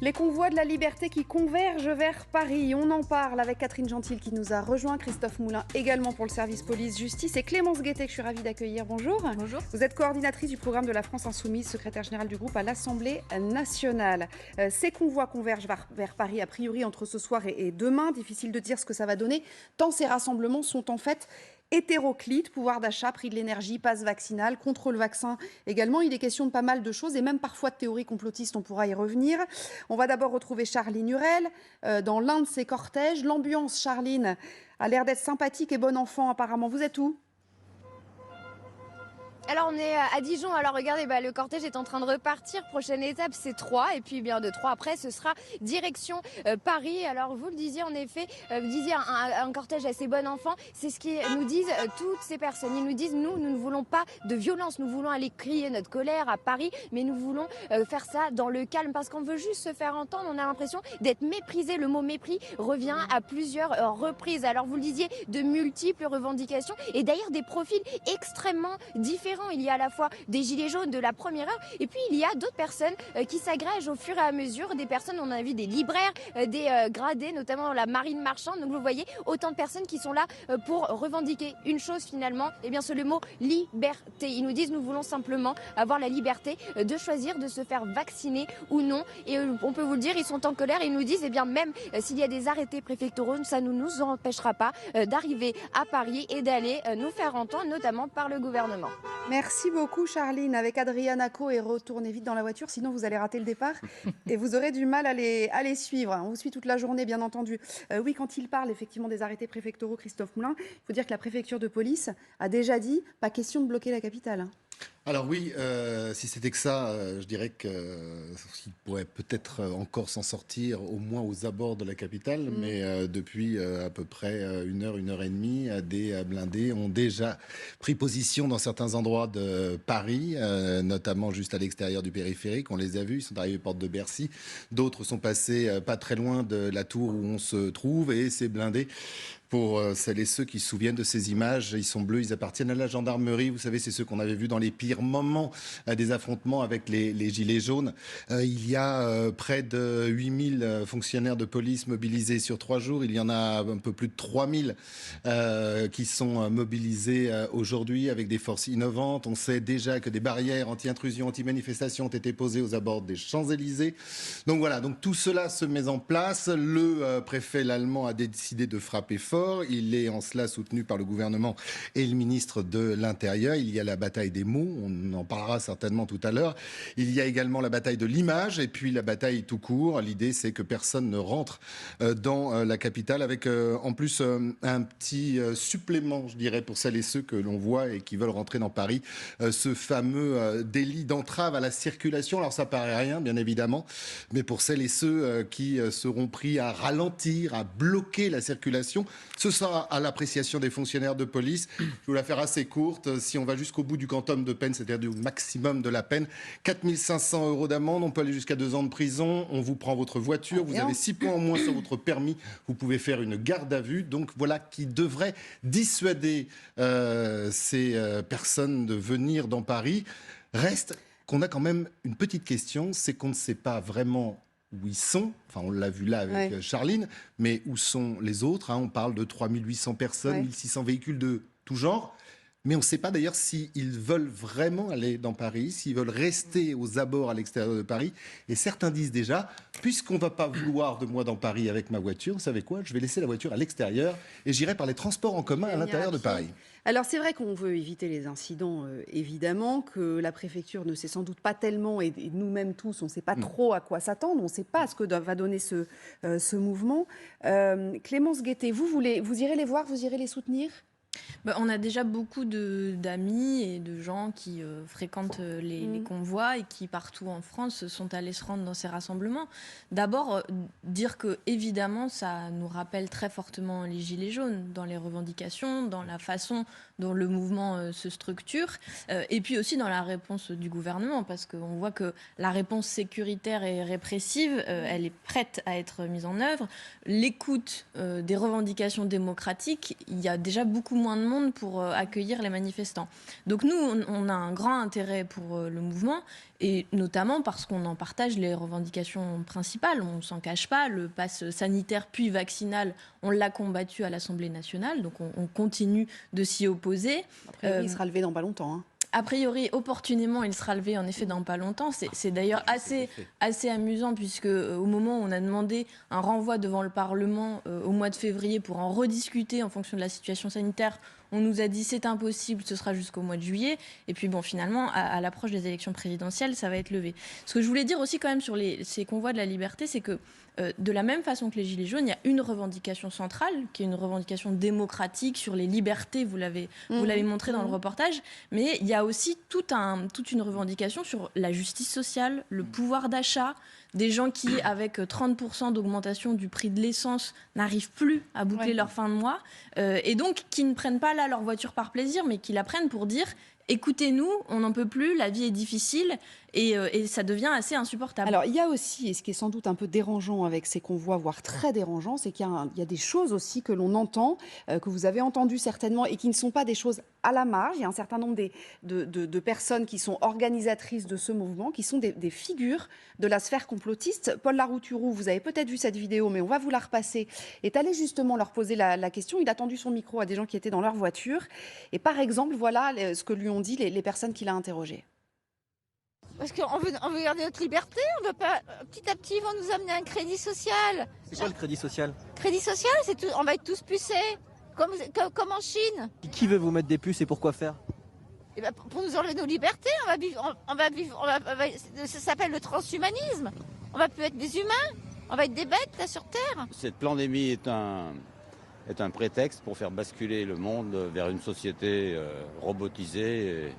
Les convois de la liberté qui convergent vers Paris. On en parle avec Catherine Gentil qui nous a rejoint, Christophe Moulin également pour le service police-justice et Clémence Guettet que je suis ravie d'accueillir. Bonjour. Bonjour. Vous êtes coordinatrice du programme de la France Insoumise, secrétaire générale du groupe à l'Assemblée nationale. Ces convois convergent vers Paris a priori entre ce soir et demain. Difficile de dire ce que ça va donner tant ces rassemblements sont en fait hétéroclite, pouvoir d'achat, prix de l'énergie, passe vaccinal, contrôle vaccin également. Il est question de pas mal de choses et même parfois de théories complotistes, on pourra y revenir. On va d'abord retrouver Charline Hurel dans l'un de ses cortèges. L'ambiance, Charline, a l'air d'être sympathique et bon enfant apparemment. Vous êtes où ? Alors on est à Dijon, alors regardez, le cortège est en train de repartir, prochaine étape c'est Troyes et puis bien de Troyes après ce sera direction Paris. Alors vous le disiez en effet, vous disiez un cortège assez bon enfant, c'est ce qu'ils nous disent toutes ces personnes. Ils nous disent nous ne voulons pas de violence, nous voulons aller crier notre colère à Paris, mais nous voulons faire ça dans le calme parce qu'on veut juste se faire entendre. On a l'impression d'être méprisé, le mot mépris revient à plusieurs reprises. Alors vous le disiez, de multiples revendications et d'ailleurs des profils extrêmement différents. Il y a à la fois des gilets jaunes de la première heure et puis il y a d'autres personnes qui s'agrègent au fur et à mesure. Des personnes, on a vu des libraires, des gradés, notamment la marine marchande. Donc vous voyez, autant de personnes qui sont là pour revendiquer une chose finalement, et bien c'est le mot liberté. Ils nous disent nous voulons simplement avoir la liberté de choisir de se faire vacciner ou non. Et on peut vous le dire, ils sont en colère et ils nous disent bien même s'il y a des arrêtés préfectoraux, ça ne nous empêchera pas d'arriver à Paris et d'aller nous faire entendre, notamment par le gouvernement. Merci beaucoup Charline. Avec Adriana Co et retournez vite dans la voiture, sinon vous allez rater le départ et vous aurez du mal à les suivre. On vous suit toute la journée bien entendu. Oui, quand il parle effectivement des arrêtés préfectoraux, Christophe Moulin, il faut dire que la préfecture de police a déjà dit pas question de bloquer la capitale. Alors oui, si c'était que ça, je dirais qu'il pourrait peut-être encore s'en sortir, au moins aux abords de la capitale. Mais depuis à peu près une heure et demie, des blindés ont déjà pris position dans certains endroits de Paris, notamment juste à l'extérieur du périphérique. On les a vus, ils sont arrivés porte de Bercy. D'autres sont passés pas très loin de la tour où on se trouve. Et ces blindés, pour celles et ceux qui se souviennent de ces images, ils sont bleus, ils appartiennent à la gendarmerie. Vous savez, c'est ceux qu'on avait vus dans les pires moments des affrontements avec les gilets jaunes. Il y a près de 8000 fonctionnaires de police mobilisés sur 3 jours. Il y en a un peu plus de 3000 qui sont mobilisés aujourd'hui avec des forces innovantes. On sait déjà que des barrières anti-intrusion, anti-manifestation ont été posées aux abords des Champs-Élysées. Donc voilà, donc tout cela se met en place. Le préfet l'allemand a décidé de frapper fort. Il est en cela soutenu par le gouvernement et le ministre de l'Intérieur. Il y a la bataille des mots, on en parlera certainement tout à l'heure. Il y a également la bataille de l'image et puis la bataille tout court. L'idée, c'est que personne ne rentre dans la capitale avec en plus un petit supplément, je dirais, pour celles et ceux que l'on voit et qui veulent rentrer dans Paris, ce fameux délit d'entrave à la circulation. Alors ça paraît rien, bien évidemment, mais pour celles et ceux qui seront pris à ralentir, à bloquer la circulation, ce sera à l'appréciation des fonctionnaires de police. Je vais la faire assez courte. Si on va jusqu'au bout du quantum de peine, c'est-à-dire du maximum de la peine, 4 500 € d'amende, on peut aller jusqu'à 2 ans de prison, on vous prend votre voiture, vous avez 6 points en moins sur votre permis, vous pouvez faire une garde à vue. Donc voilà qui devrait dissuader ces personnes de venir dans Paris. Reste qu'on a quand même une petite question, c'est qu'on ne sait pas vraiment où ils sont, enfin on l'a vu là avec Charline, mais où sont les autres, on parle de 3800 personnes, 1600 véhicules de tout genre, mais on ne sait pas d'ailleurs s'ils veulent vraiment aller dans Paris, s'ils veulent rester aux abords à l'extérieur de Paris, et certains disent déjà, puisqu'on ne va pas vouloir de moi dans Paris avec ma voiture, vous savez quoi, je vais laisser la voiture à l'extérieur et j'irai par les transports en commun à l'intérieur de Paris. Alors c'est vrai qu'on veut éviter les incidents, évidemment, que la préfecture ne sait sans doute pas tellement, et nous-mêmes tous, on ne sait pas trop à quoi s'attendre, on ne sait pas ce que va donner ce mouvement. Clémence Guettet, vous irez les voir, vous irez les soutenir ? On a déjà beaucoup d'amis et de gens qui fréquentent les convois et qui, partout en France, sont allés se rendre dans ces rassemblements. D'abord, dire que, évidemment, ça nous rappelle très fortement les Gilets jaunes dans les revendications, dans la façon dont le mouvement se structure, et puis aussi dans la réponse du gouvernement, parce qu'on voit que la réponse sécuritaire et répressive, elle est prête à être mise en œuvre. L'écoute des revendications démocratiques, il y a déjà beaucoup moins de monde pour accueillir les manifestants. Donc nous, on a un grand intérêt pour le mouvement, et notamment parce qu'on en partage les revendications principales. On ne s'en cache pas, le pass sanitaire puis vaccinal, on l'a combattu à l'Assemblée nationale, donc on continue de s'y opposer. Après, il sera levé dans pas longtemps, hein. A priori, opportunément, il sera levé en effet dans pas longtemps. C'est d'ailleurs assez amusant, puisque au moment où on a demandé un renvoi devant le Parlement au mois de février pour en rediscuter en fonction de la situation sanitaire, on nous a dit c'est impossible, ce sera jusqu'au mois de juillet. Et puis bon, finalement, à l'approche des élections présidentielles, ça va être levé. Ce que je voulais dire aussi quand même sur ces convois de la liberté, c'est que de la même façon que les Gilets jaunes, il y a une revendication centrale, qui est une revendication démocratique sur les libertés, vous l'avez montré dans le reportage, mais il y a aussi toute une revendication sur la justice sociale, le pouvoir d'achat, des gens qui, avec 30% d'augmentation du prix de l'essence, n'arrivent plus à boucler leur fin de mois, et donc qui ne prennent pas là leur voiture par plaisir, mais qui la prennent pour dire « écoutez-nous, on n'en peut plus, la vie est difficile ». Et ça devient assez insupportable. Alors, il y a aussi, et ce qui est sans doute un peu dérangeant avec ces convois, voire très dérangeant, c'est qu'il y a des choses aussi que l'on entend, que vous avez entendues certainement, et qui ne sont pas des choses à la marge. Il y a un certain nombre de personnes qui sont organisatrices de ce mouvement, qui sont des figures de la sphère complotiste. Paul Larouturou, vous avez peut-être vu cette vidéo, mais on va vous la repasser, est allé justement leur poser la question. Il a tendu son micro à des gens qui étaient dans leur voiture. Et par exemple, voilà ce que lui ont dit les personnes qu'il a interrogées. Parce qu'on veut garder notre liberté, on veut pas. Petit à petit, ils vont nous amener un crédit social. C'est quoi le crédit social? Crédit social, c'est tout, on va être tous pucés, comme en Chine. Qui veut vous mettre des puces et pourquoi faire? Et ben, pour nous enlever nos libertés, ça s'appelle le transhumanisme. On va plus être des humains, on va être des bêtes là sur Terre. Cette pandémie est un prétexte pour faire basculer le monde vers une société robotisée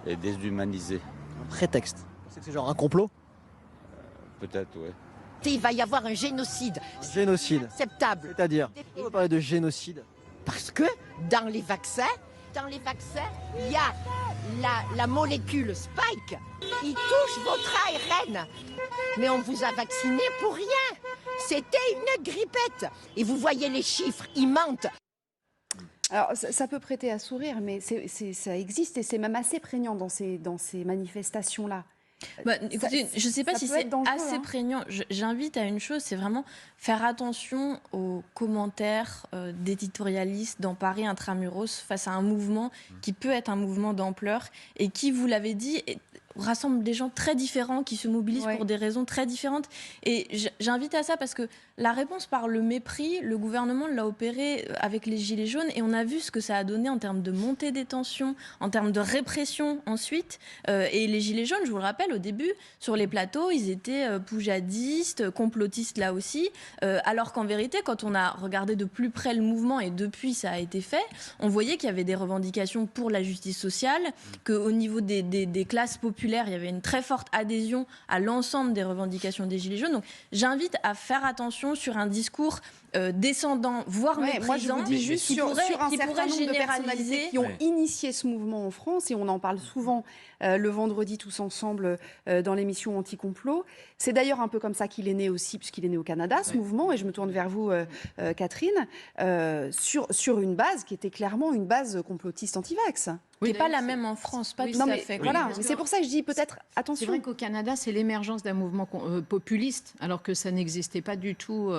et déshumanisée. Un prétexte. C'est genre un complot? Peut-être, oui. Il va y avoir un génocide. Génocide. Acceptable. C'est-à-dire, on va parler de génocide. Parce que dans les vaccins, il y a la molécule Spike. Il touche votre ARN. Mais on vous a vacciné pour rien. C'était une grippette. Et vous voyez les chiffres, ils mentent. Alors, ça peut prêter à sourire, mais ça existe et c'est même assez prégnant dans ces manifestations-là. Écoutez, je ne sais pas si c'est assez prégnant. J'invite à une chose, c'est vraiment faire attention aux commentaires d'éditorialistes dans Paris Intramuros face à un mouvement qui peut être un mouvement d'ampleur et qui, vous l'avez dit, rassemble des gens très différents qui se mobilisent pour des raisons très différentes. Et j'invite à ça parce que la réponse par le mépris, le gouvernement l'a opéré avec les Gilets jaunes et on a vu ce que ça a donné en termes de montée des tensions, en termes de répression ensuite. Et les Gilets jaunes, je vous le rappelle, au début, sur les plateaux, ils étaient poujadistes, complotistes là aussi, alors qu'en vérité, quand on a regardé de plus près le mouvement, et depuis ça a été fait, on voyait qu'il y avait des revendications pour la justice sociale, qu'au niveau des classes populaires, il y avait une très forte adhésion à l'ensemble des revendications des Gilets jaunes. Donc j'invite à faire attention sur un discours descendant, voire méprisant. Moi, je vous dis juste sur un certain nombre de personnalités qui ont initié ce mouvement en France, et on en parle souvent le vendredi tous ensemble dans l'émission Anti-Complot. C'est d'ailleurs un peu comme ça qu'il est né aussi, puisqu'il est né au Canada, ce mouvement, et je me tourne vers vous, Catherine, sur une base qui était clairement une base complotiste anti-vax. Oui, n'est pas la même en France, pas tout à fait. Voilà, c'est pour ça que je dis peut-être attention. C'est vrai qu'au Canada, c'est l'émergence d'un mouvement populiste, alors que ça n'existait pas du tout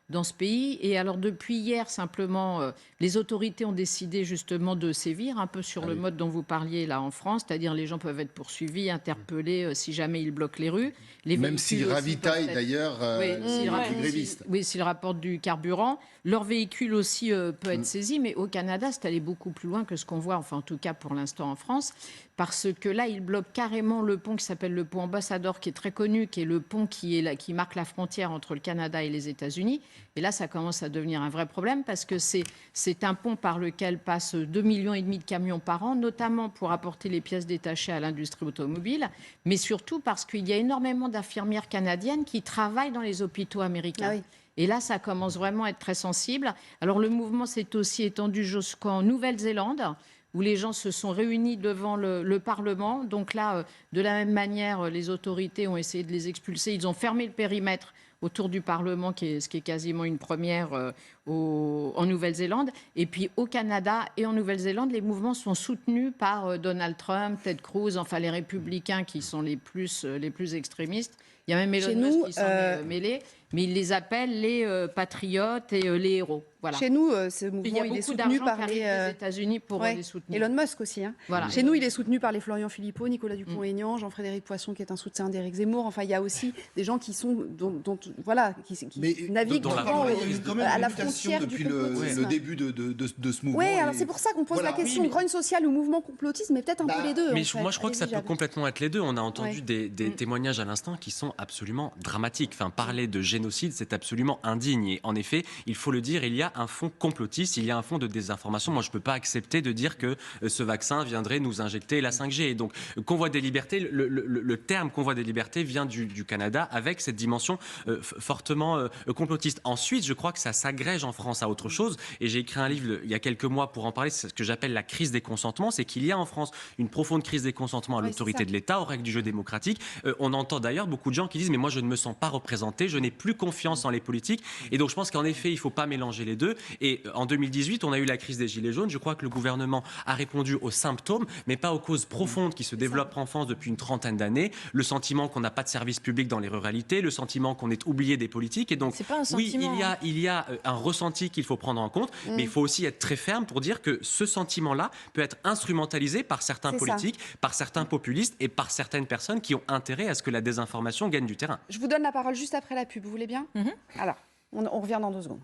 dans ce pays. Et alors depuis hier, simplement, les autorités ont décidé justement de sévir un peu sur le mode dont vous parliez là en France, c'est-à-dire les gens peuvent être poursuivis, interpellés si jamais ils bloquent les rues. Même s'ils ravitaillent d'ailleurs les grévistes. Oui, s'ils rapportent du carburant. Leur véhicule aussi peut être saisi, mais au Canada, c'est allé beaucoup plus loin que ce qu'on voit, enfin en tout cas pour l'instant en France, parce que là, ils bloquent carrément le pont qui s'appelle le pont Ambassador, qui est très connu, qui est le pont qui marque la frontière entre le Canada et les États-Unis. Et là, ça commence à devenir un vrai problème parce que c'est un pont par lequel passent 2,5 millions de camions par an, notamment pour apporter les pièces détachées à l'industrie automobile, mais surtout parce qu'il y a énormément d'infirmières canadiennes qui travaillent dans les hôpitaux américains. Ah oui. Et là, ça commence vraiment à être très sensible. Alors, le mouvement s'est aussi étendu jusqu'en Nouvelle-Zélande, où les gens se sont réunis devant le Parlement. Donc là, de la même manière, les autorités ont essayé de les expulser. Ils ont fermé le périmètre autour du Parlement, ce qui est quasiment une première en Nouvelle-Zélande. Et puis au Canada et en Nouvelle-Zélande, les mouvements sont soutenus par Donald Trump, Ted Cruz, enfin les républicains qui sont les plus extrémistes. Il y a même Elon Musk qui s'en est mêlé, mais ils les appellent les patriotes et les héros. Voilà. Chez nous, ce mouvement, il est soutenu par les États-Unis pour les soutenir. Elon Musk aussi. Hein. Voilà. Chez nous, il est soutenu par les Florian Philippot, Nicolas Dupont-Aignan, Jean-Frédéric Poisson, qui est un soutien d'Éric Zemmour. Enfin, il y a aussi des gens qui sont, qui naviguent à la frontière depuis du complotisme. le début de ce mouvement. Oui, alors c'est pour ça qu'on pose la question grogne sociale ou mouvement complotiste, mais peut-être un peu les deux. Mais moi, je crois que ça peut complètement être les deux. On a entendu des témoignages à l'instant qui sont absolument dramatiques. Enfin, parler de génocide, c'est absolument indigne. Et en effet, il faut le dire, il y a un fond complotiste, il y a un fond de désinformation. Moi, je ne peux pas accepter de dire que ce vaccin viendrait nous injecter la 5G. Et donc, convoi des libertés, le terme convoi des libertés vient du Canada avec cette dimension fortement complotiste. Ensuite, je crois que ça s'agrège en France à autre chose. Et j'ai écrit un livre il y a quelques mois pour en parler. C'est ce que j'appelle la crise des consentements. C'est qu'il y a en France une profonde crise des consentements à l'autorité de l'État, aux règles du jeu démocratique. On entend d'ailleurs beaucoup de gens qui disent mais moi, je ne me sens pas représenté, je n'ai plus confiance en les politiques. Et donc, je pense qu'en effet, il ne faut pas mélanger les deux. Et en 2018, on a eu la crise des Gilets jaunes. Je crois que le gouvernement a répondu aux symptômes, mais pas aux causes profondes qui se développent en France depuis une trentaine d'années. Le sentiment qu'on n'a pas de service public dans les ruralités, le sentiment qu'on est oublié des politiques. Et donc, oui, il y a un ressenti qu'il faut prendre en compte, mais il faut aussi être très ferme pour dire que ce sentiment-là peut être instrumentalisé par certains politiques, par certains populistes et par certaines personnes qui ont intérêt à ce que la désinformation gagne du terrain. Je vous donne la parole juste après la pub, vous voulez bien ? Alors, on revient dans 2 secondes.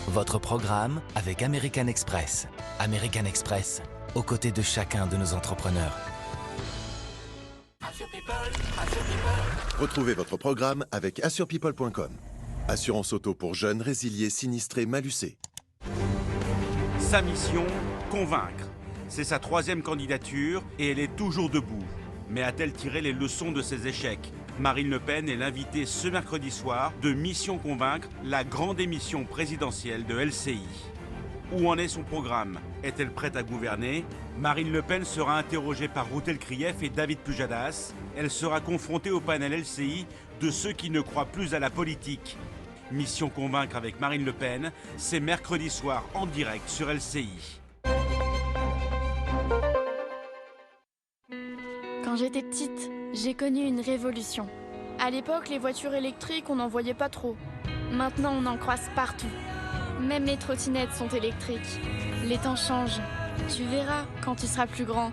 Votre programme avec American Express. American Express, aux côtés de chacun de nos entrepreneurs. Retrouvez votre programme avec assurepeople.com. Assurance auto pour jeunes, résiliés, sinistrés, malucés. Sa mission, convaincre. C'est sa 3e candidature et elle est toujours debout. Mais a-t-elle tiré les leçons de ses échecs ? Marine Le Pen est l'invitée ce mercredi soir de Mission Convaincre, la grande émission présidentielle de LCI. Où en est son programme ? Est-elle prête à gouverner ? Marine Le Pen sera interrogée par Routel Krief et David Pujadas. Elle sera confrontée au panel LCI de ceux qui ne croient plus à la politique. Mission Convaincre avec Marine Le Pen, c'est mercredi soir en direct sur LCI. Quand j'étais petite, j'ai connu une révolution. À l'époque, les voitures électriques, on n'en voyait pas trop. Maintenant, on en croise partout. Même les trottinettes sont électriques. Les temps changent. Tu verras quand tu seras plus grand.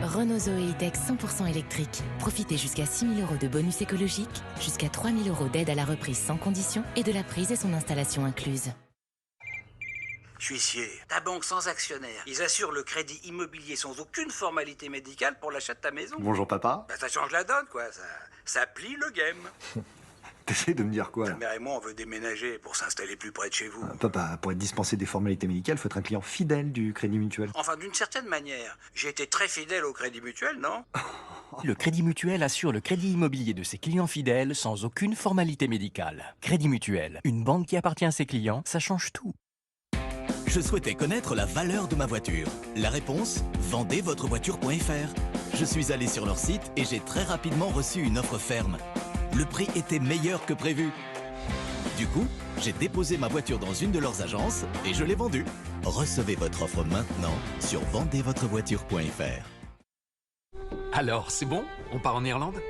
Renault Zoé E-Tech 100% électrique. Profitez jusqu'à 6 000 € de bonus écologique, jusqu'à 3 000 € d'aide à la reprise sans condition et de la prise et son installation incluse. Huissier, ta banque sans actionnaire. Ils assurent le crédit immobilier sans aucune formalité médicale pour l'achat de ta maison. Bonjour papa. Bah, ça change la donne, quoi. Ça plie le game. T'essayes de me dire quoi Ta mère et moi, on veut déménager pour s'installer plus près de chez vous. Papa, pour être dispensé des formalités médicales, faut être un client fidèle du Crédit Mutuel. Enfin, d'une certaine manière. J'ai été très fidèle au Crédit Mutuel, non? Le Crédit Mutuel assure le crédit immobilier de ses clients fidèles sans aucune formalité médicale. Crédit Mutuel, une banque qui appartient à ses clients, ça change tout. Je souhaitais connaître la valeur de ma voiture. La réponse, vendezvotrevoiture.fr. Je suis allé sur leur site et j'ai très rapidement reçu une offre ferme. Le prix était meilleur que prévu. Du coup, j'ai déposé ma voiture dans une de leurs agences et je l'ai vendue. Recevez votre offre maintenant sur vendezvotrevoiture.fr. Alors, c'est bon? On part en Irlande?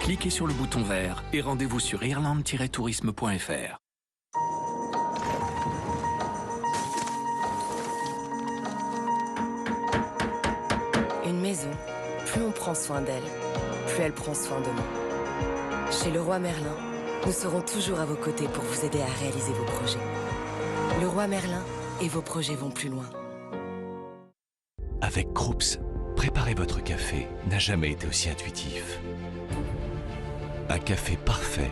Cliquez sur le bouton vert et rendez-vous sur irlande-tourisme.fr. Une maison, plus on prend soin d'elle, plus elle prend soin de nous. Chez Leroy Merlin, nous serons toujours à vos côtés pour vous aider à réaliser vos projets. Leroy Merlin et vos projets vont plus loin. Avec Krups, préparer votre café n'a jamais été aussi intuitif. Un café parfait,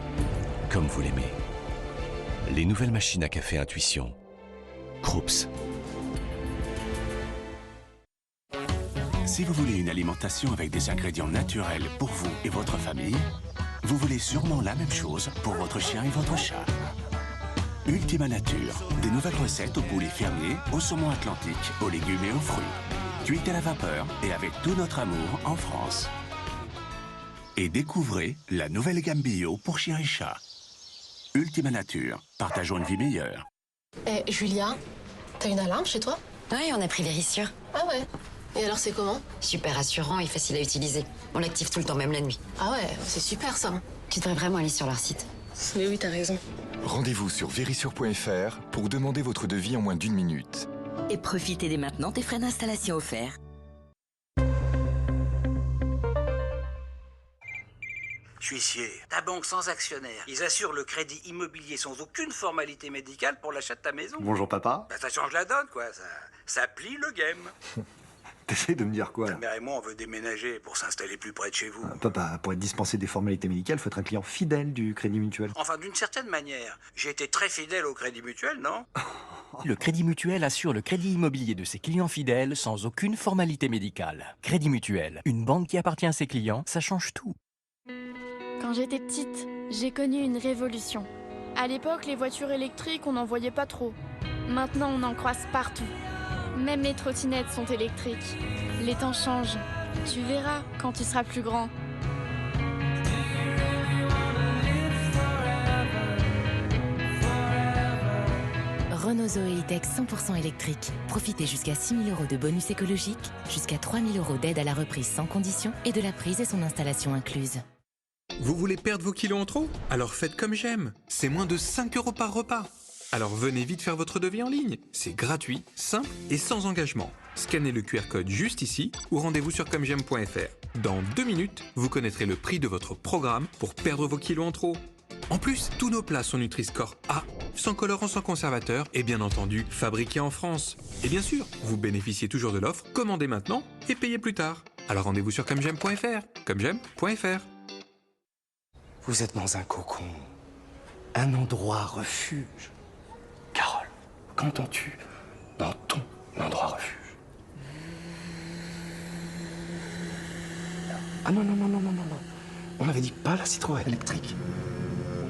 comme vous l'aimez. Les nouvelles machines à café Intuition. Krups. Si vous voulez une alimentation avec des ingrédients naturels pour vous et votre famille, vous voulez sûrement la même chose pour votre chien et votre chat. Ultima Nature, des nouvelles recettes au poulet fermier, au saumon atlantique, aux légumes et aux fruits. Cuites à la vapeur et avec tout notre amour en France. Et découvrez la nouvelle gamme bio pour chien et chat. Ultima Nature, partageons une vie meilleure. Julia, t'as une alarme chez toi? Oui, on a pris Vérissure. Ah ouais. Et alors c'est comment? Super rassurant et facile à utiliser. On l'active tout le temps, même la nuit. Ah ouais, c'est super ça. Tu devrais vraiment aller sur leur site. Mais oui, t'as raison. Rendez-vous sur Vérissure.fr pour demander votre devis en moins d'1 minute. Et profitez dès maintenant des frais d'installation offerts. Huissier, ta banque sans actionnaire. Ils assurent le crédit immobilier sans aucune formalité médicale pour l'achat de ta maison. Bonjour papa. Bah, ça change la donne, quoi. Ça plie le game. T'essayes de me dire quoi Ta là? mère et moi, on veut déménager pour s'installer plus près de chez vous. Papa, pour être dispensé des formalités médicales, faut être un client fidèle du Crédit Mutuel. Enfin, d'une certaine manière. J'ai été très fidèle au Crédit Mutuel, non? Le Crédit Mutuel assure le crédit immobilier de ses clients fidèles sans aucune formalité médicale. Crédit Mutuel, une banque qui appartient à ses clients, ça change tout. Quand j'étais petite, j'ai connu une révolution. À l'époque, les voitures électriques, on n'en voyait pas trop. Maintenant, on en croise partout. Même les trottinettes sont électriques. Les temps changent. Tu verras quand tu seras plus grand. Renault Zoé E-Tech 100% électrique. Profitez jusqu'à 6 000 € de bonus écologique, jusqu'à 3 000 € d'aide à la reprise sans condition et de la prise et son installation incluse. Vous voulez perdre vos kilos en trop? Alors faites comme j'aime. C'est moins de 5 € par repas. Alors venez vite faire votre devis en ligne. C'est gratuit, simple et sans engagement. Scannez le QR code juste ici ou rendez-vous sur commej'aime.fr. Dans 2 minutes, vous connaîtrez le prix de votre programme pour perdre vos kilos en trop. En plus, tous nos plats sont Nutri-Score A, sans colorant, sans conservateur et bien entendu fabriqués en France. Et bien sûr, vous bénéficiez toujours de l'offre commandez maintenant et payez plus tard. Alors rendez-vous sur commej'aime.fr. commej'aime.fr. Vous êtes dans un cocon, un endroit refuge. Carole, qu'entends-tu dans ton endroit refuge? Ah non, non, non, non, non, non, non. On avait dit pas la Citroën électrique.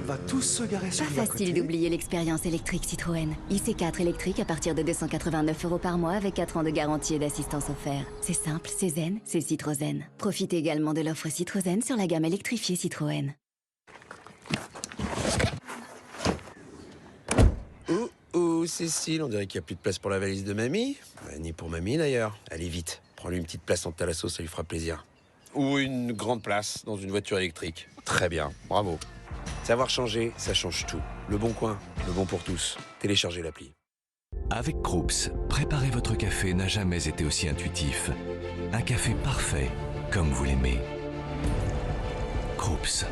On va tous se garer sur le Pas facile d'oublier l'expérience électrique Citroën. IC4 électrique à partir de 289 € par mois avec 4 ans de garantie et d'assistance offerte. C'est simple, c'est zen, c'est Citroën. Profitez également de l'offre Citroën sur la gamme électrifiée Citroën. Oh, Cécile, on dirait qu'il n'y a plus de place pour la valise de mamie. Ni pour mamie d'ailleurs. Allez vite, prends-lui une petite place en thalasso, ça lui fera plaisir. Ou une grande place dans une voiture électrique. Très bien, bravo. Savoir changer, ça change tout. Le Bon Coin, le bon pour tous. Téléchargez l'appli. Avec Krups, préparer votre café n'a jamais été aussi intuitif. Un café parfait, comme vous l'aimez. Krups.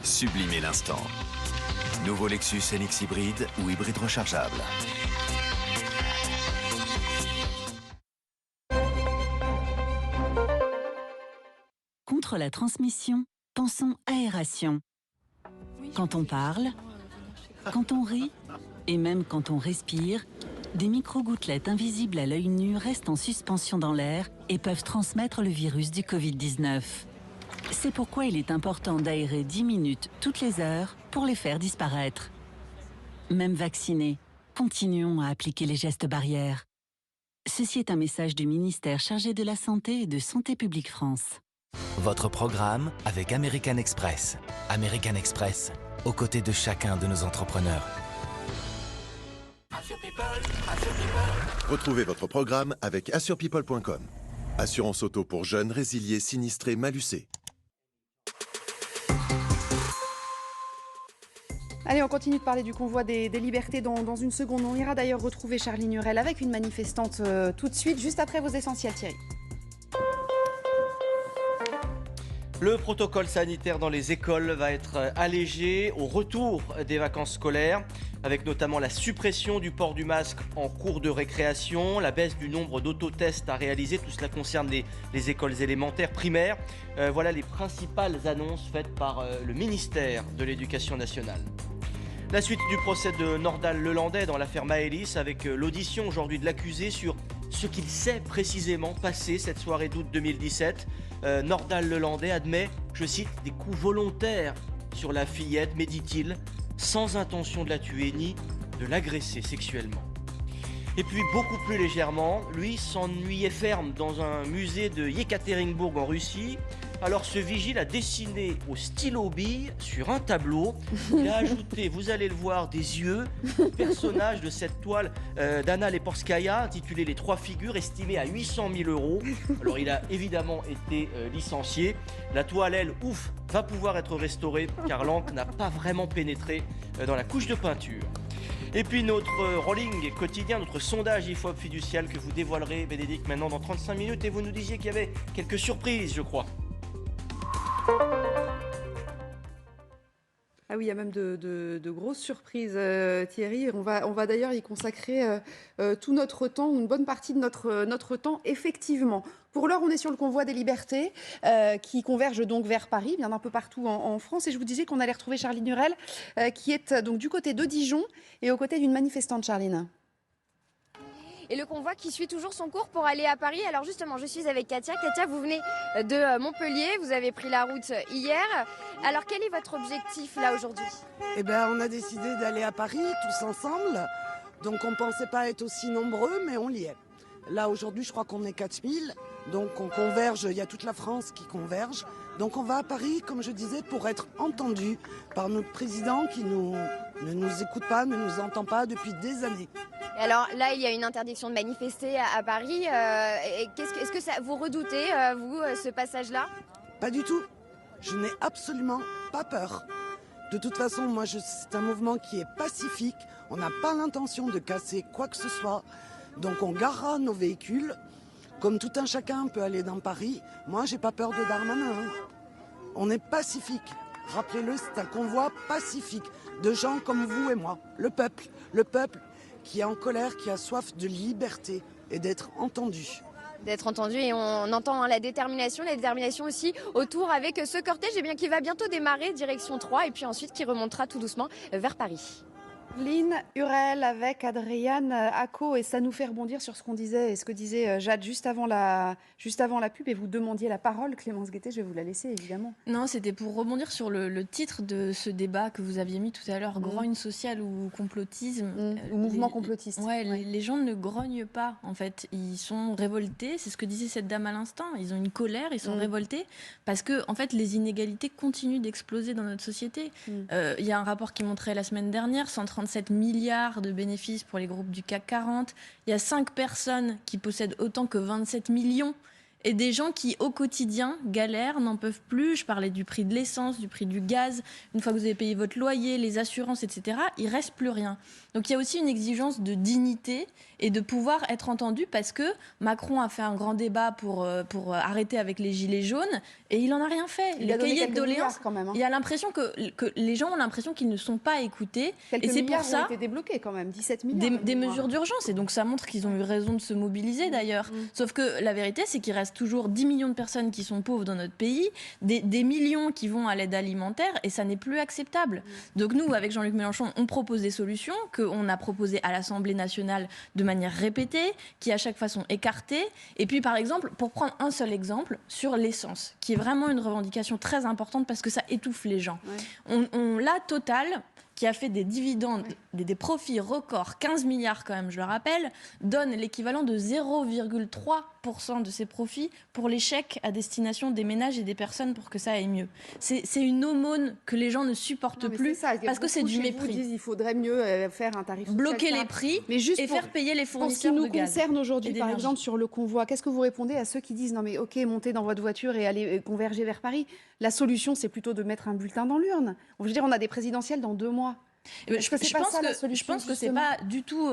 Sublimez l'instant. Nouveau Lexus NX hybride ou hybride rechargeable. Contre la transmission, pensons aération. Quand on parle, quand on rit et même quand on respire, des micro-gouttelettes invisibles à l'œil nu restent en suspension dans l'air et peuvent transmettre le virus du Covid-19. C'est pourquoi il est important d'aérer 10 minutes toutes les heures pour les faire disparaître. Même vaccinés, continuons à appliquer les gestes barrières. Ceci est un message du ministère chargé de la Santé et de Santé publique France. Votre programme avec American Express. American Express, aux côtés de chacun de nos entrepreneurs. Retrouvez votre programme avec assurepeople.com. Assurance auto pour jeunes, résiliés, sinistrés, malucés. Allez, on continue de parler du convoi des libertés dans une seconde. On ira d'ailleurs retrouver Charline Hurel avec une manifestante tout de suite, juste après vos essentiels, Thierry. Le protocole sanitaire dans les écoles va être allégé au retour des vacances scolaires, avec notamment la suppression du port du masque en cours de récréation, la baisse du nombre d'autotests à réaliser. Tout cela concerne les écoles élémentaires, primaires. Voilà les principales annonces faites par le ministère de l'Éducation nationale. La suite du procès de Nordal-Lelandais dans l'affaire Maëlys, avec l'audition aujourd'hui de l'accusé sur ce qu'il sait précisément passé cette soirée d'août 2017. Nordal-Lelandais admet, je cite, des coups volontaires sur la fillette, mais dit-il, sans intention de la tuer ni de l'agresser sexuellement. Et puis beaucoup plus légèrement, lui s'ennuyait ferme dans un musée de Yekaterinbourg en Russie. Alors ce vigile a dessiné au stylo bille sur un tableau. Il a ajouté, vous allez le voir, des yeux, personnage de cette toile d'Anna Leporskaya intitulée Les Trois Figures, estimée à 800 000 €. Alors il a évidemment été licencié. La toile, elle, ouf, va pouvoir être restaurée car l'encre n'a pas vraiment pénétré dans la couche de peinture. Et puis notre rolling quotidien, notre sondage IFOP fiducial que vous dévoilerez, Bénédicte, maintenant dans 35 minutes. Et vous nous disiez qu'il y avait quelques surprises, je crois. Ah oui, il y a même de grosses surprises, Thierry. On va d'ailleurs y consacrer tout notre temps, ou une bonne partie de notre temps, effectivement. Pour l'heure, on est sur le convoi des libertés qui converge donc vers Paris, bien un peu partout en France. Et je vous disais qu'on allait retrouver Charline Hurel, qui est donc du côté de Dijon et aux côtés d'une manifestante, Charline. Et le convoi qui suit toujours son cours pour aller à Paris. Alors justement, je suis avec Katia. Katia, vous venez de Montpellier, vous avez pris la route hier. Alors quel est votre objectif là aujourd'hui? Eh bien, on a décidé d'aller à Paris tous ensemble. Donc on ne pensait pas être aussi nombreux, mais on y est. Là aujourd'hui, je crois qu'on est 4000. Donc on converge, il y a toute la France qui converge. Donc on va à Paris, comme je disais, pour être entendu par notre président qui ne nous écoute pas, ne nous entend pas depuis des années. Et alors là, il y a une interdiction de manifester à Paris. Est-ce que ça, vous redoutez, vous, ce passage-là? Pas du tout. Je n'ai absolument pas peur. De toute façon, moi, c'est un mouvement qui est pacifique. On n'a pas l'intention de casser quoi que ce soit. Donc on garera nos véhicules. Comme tout un chacun peut aller dans Paris, moi, j'ai pas peur de Darmanin. On est pacifique. Rappelez-le, c'est un convoi pacifique de gens comme vous et moi. Le peuple qui est en colère, qui a soif de liberté et d'être entendu. D'être entendu, et on entend la détermination aussi autour avec ce cortège qui va bientôt démarrer direction 3 et puis ensuite qui remontera tout doucement vers Paris. Charline Hurel avec Adriane Acco, et ça nous fait rebondir sur ce qu'on disait et ce que disait Jade juste avant la pub, et vous demandiez la parole, Clémence Guettet, je vais vous la laisser évidemment. Non, c'était pour rebondir sur le titre de ce débat que vous aviez mis tout à l'heure, grogne sociale ou complotisme. Ou mouvement complotiste. Les gens ne grognent pas en fait, ils sont révoltés, c'est ce que disait cette dame à l'instant, ils ont une colère, ils sont révoltés parce que en fait les inégalités continuent d'exploser dans notre société. Il y a un rapport qui montrait la semaine dernière 137 milliards de bénéfices pour les groupes du CAC 40. Il y a 5 personnes qui possèdent autant que 27 millions. Et des gens qui, au quotidien, galèrent, n'en peuvent plus. Je parlais du prix de l'essence, du prix du gaz. Une fois que vous avez payé votre loyer, les assurances, etc., il ne reste plus rien. Donc il y a aussi une exigence de dignité et de pouvoir être entendu, parce que Macron a fait un grand débat pour arrêter avec les gilets jaunes et il n'en a rien fait. Il a donné cahiers de quelques doléances, quand même. il y a l'impression que les gens ont l'impression qu'ils ne sont pas écoutés. Quelques et c'est milliards pour ça ont été débloqués quand même, 17 milliards. des mesures d'urgence, et donc ça montre qu'ils ont eu raison de se mobiliser d'ailleurs. Sauf que la vérité, c'est qu'il reste toujours 10 millions de personnes qui sont pauvres dans notre pays, des millions qui vont à l'aide alimentaire, et ça n'est plus acceptable. Donc nous, avec Jean-Luc Mélenchon, on propose des solutions qu'on a proposées à l'Assemblée nationale de manière répétée, qui à chaque fois sont écartées. Et puis par exemple, pour prendre un seul exemple, sur l'essence, qui est vraiment une revendication très importante parce que ça étouffe les gens. La Total, qui a fait des dividendes, des profits records, 15 milliards quand même, je le rappelle, donne l'équivalent de 0,3% de ses profits pour les chèques à destination des ménages et des personnes pour que ça aille mieux. C'est une aumône que les gens ne supportent plus, parce que c'est du mépris. Il faudrait mieux faire un tarif social, bloquer les prix, mais juste et faire payer les fournisseurs de gaz. Pour ce qui nous concerne aujourd'hui, par exemple, sur le convoi, qu'est-ce que vous répondez à ceux qui disent non mais ok, montez dans votre voiture et allez converger vers Paris? La solution, c'est plutôt de mettre un bulletin dans l'urne. Je veux dire, on a des présidentielles dans 2 mois. Je pense que c'est pas du tout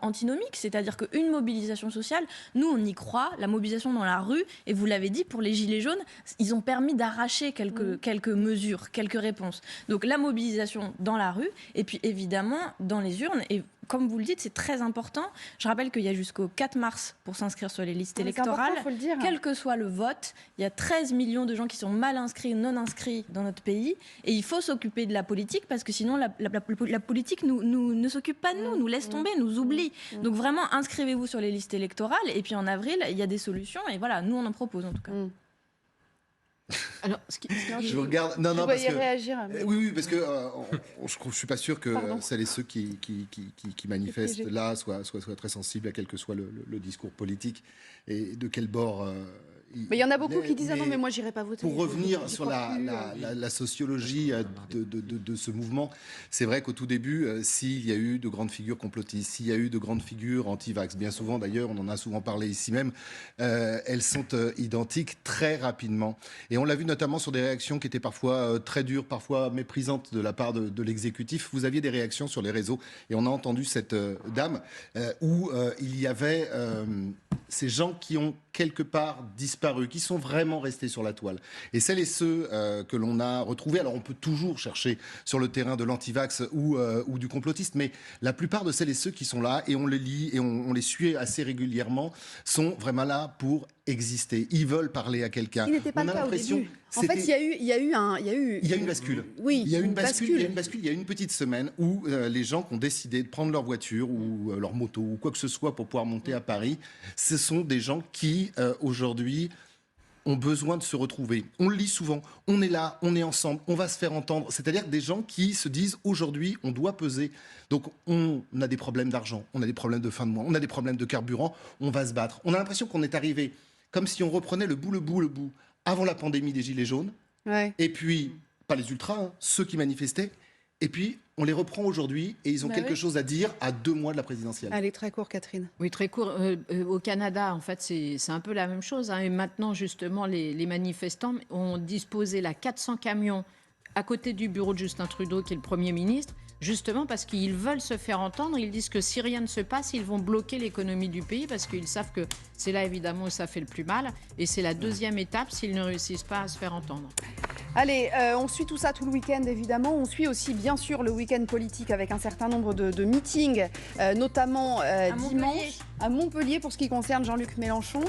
antinomique, c'est-à-dire qu'une mobilisation sociale, nous on y croit, la mobilisation dans la rue, et vous l'avez dit, pour les Gilets jaunes, ils ont permis d'arracher quelques mesures, quelques réponses. Donc la mobilisation dans la rue, et puis évidemment dans les urnes, et comme vous le dites, c'est très important. Je rappelle qu'il y a jusqu'au 4 mars pour s'inscrire sur les listes électorales. Faut le dire. Quel que soit le vote, il y a 13 millions de gens qui sont mal inscrits ou non inscrits dans notre pays. Et il faut s'occuper de la politique parce que sinon, la politique ne s'occupe pas de nous, nous laisse tomber, nous oublie. Donc vraiment, inscrivez-vous sur les listes électorales. Et puis en avril, il y a des solutions. Et voilà, nous, on en propose en tout cas. Alors, je vous regarde. Non, parce que réagir. Oui, parce que je suis pas sûr que celles et ceux qui manifestent là soient très sensibles à quel que soit le discours politique et de quel bord. Mais il y en a beaucoup qui disent non, mais moi j'irai pas voter. Pour revenir sur la sociologie de ce mouvement, c'est vrai qu'au tout début, s'il y a eu de grandes figures complotistes, s'il y a eu de grandes figures anti-vax, bien souvent d'ailleurs, on en a souvent parlé ici même, elles sont identiques très rapidement. Et on l'a vu notamment sur des réactions qui étaient parfois très dures, parfois méprisantes de la part de l'exécutif. Vous aviez des réactions sur les réseaux et on a entendu cette dame où il y avait ces gens qui ont quelque part disparu, qui sont vraiment restés sur la toile. Et celles et ceux que l'on a retrouvés, alors on peut toujours chercher sur le terrain de l'antivax ou du complotiste, mais la plupart de celles et ceux qui sont là, et on les lit et on les suit assez régulièrement, sont vraiment là pour exister. Ils veulent parler à quelqu'un. Il n'était pas le cas au début. En fait, il y a eu une bascule. Oui, il y a une bascule. Il y a une bascule. Il y a une petite semaine où les gens qui ont décidé de prendre leur voiture ou leur moto ou quoi que ce soit pour pouvoir monter à Paris, ce sont des gens qui aujourd'hui ont besoin de se retrouver. On le lit souvent. On est là, on est ensemble, on va se faire entendre. C'est-à-dire des gens qui se disent aujourd'hui, on doit peser. Donc on a des problèmes d'argent, on a des problèmes de fin de mois, on a des problèmes de carburant, on va se battre. On a l'impression qu'on est arrivé comme si on reprenait le bout, avant la pandémie des Gilets jaunes. Ouais. Et puis, pas les ultras, ceux qui manifestaient. Et puis, on les reprend aujourd'hui et ils ont quelque chose à dire à 2 mois de la présidentielle. Allez, très court, Catherine. Oui, très court. Au Canada, en fait, c'est un peu la même chose. Et maintenant, justement, les manifestants ont disposé 400 camions à côté du bureau de Justin Trudeau, qui est le Premier ministre, justement parce qu'ils veulent se faire entendre. Ils disent que si rien ne se passe, ils vont bloquer l'économie du pays parce qu'ils savent que c'est là, évidemment, où ça fait le plus mal. Et c'est la deuxième étape s'ils ne réussissent pas à se faire entendre. Allez, on suit tout ça tout le week-end, évidemment. On suit aussi, bien sûr, le week-end politique avec un certain nombre de meetings, notamment dimanche à Montpellier pour ce qui concerne Jean-Luc Mélenchon.